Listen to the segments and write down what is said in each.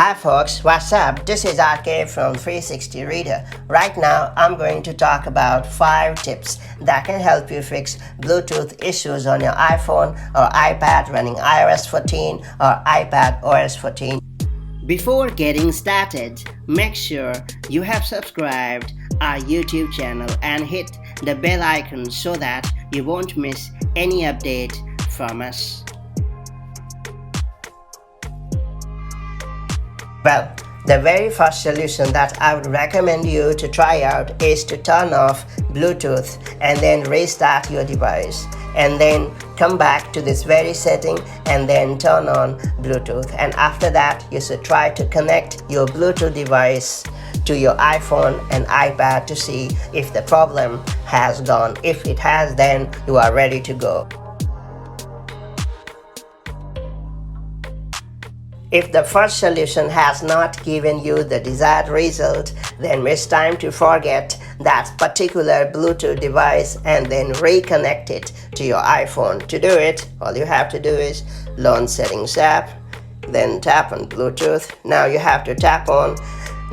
Hi folks, what's up? This is RK from 360 Reader. Right now, I'm going to talk about 5 tips that can help you fix Bluetooth issues on your iPhone or iPad running iOS 14 or iPadOS 14. Before getting started, make sure you have subscribed our YouTube channel and hit the bell icon so that you won't miss any update from us. Well, the very first solution that I would recommend you to try out is to turn off Bluetooth and then restart your device, and then come back to this very setting and then turn on Bluetooth. And after that, you should try to connect your Bluetooth device to your iPhone and iPad to see if the problem has gone. If it has, then you are ready to go. If the first solution has not given you the desired result, then it's time to forget that particular Bluetooth device and then reconnect it to your iPhone. To do it, all you have to do is launch Settings app, then tap on Bluetooth. Now you have to tap on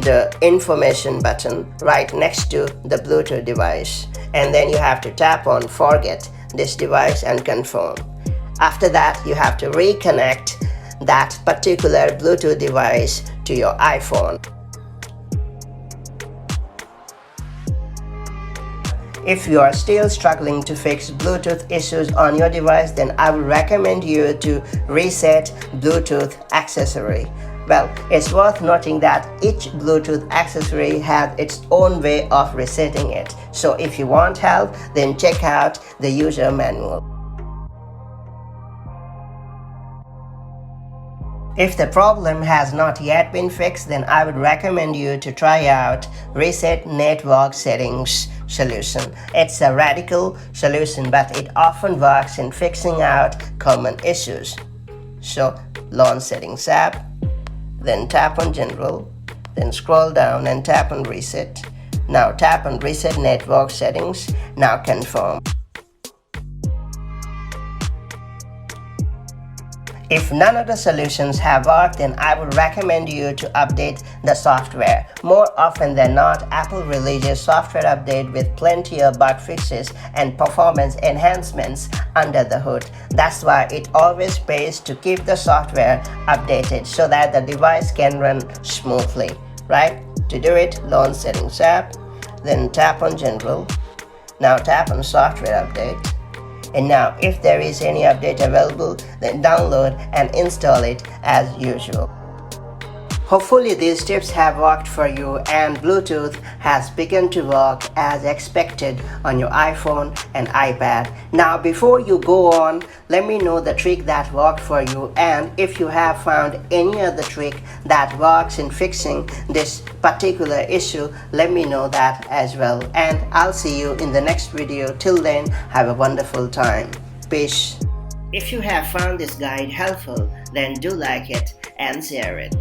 the information button right next to the Bluetooth device, and then you have to tap on Forget this device and confirm. After that, you have to reconnect that particular Bluetooth device to your iPhone. If you are still struggling to fix Bluetooth issues on your device, then I would recommend you to reset Bluetooth Accessory. Well, it's worth noting that each Bluetooth accessory has its own way of resetting it. So if you want help, then check out the user manual. If the problem has not yet been fixed, then I would recommend you to try out Reset Network Settings solution. It's a radical solution, but it often works in fixing out common issues. So launch Settings app, then tap on General, then scroll down and tap on Reset. Now tap on Reset Network Settings. Now confirm. If none of the solutions have worked, then I would recommend you to update the software. More often than not, Apple releases software update with plenty of bug fixes and performance enhancements under the hood. That's why it always pays to keep the software updated so that the device can run smoothly, right? To do it, launch Settings app, then tap on General. Now tap on Software Update. And now, if there is any update available, then download and install it as usual. Hopefully these tips have worked for you and Bluetooth has begun to work as expected on your iPhone and iPad. Now before you go on, let me know the trick that worked for you, and if you have found any other trick that works in fixing this particular issue, let me know that as well. And I'll see you in the next video. Till then, have a wonderful time. Peace. If you have found this guide helpful, then do like it and share it.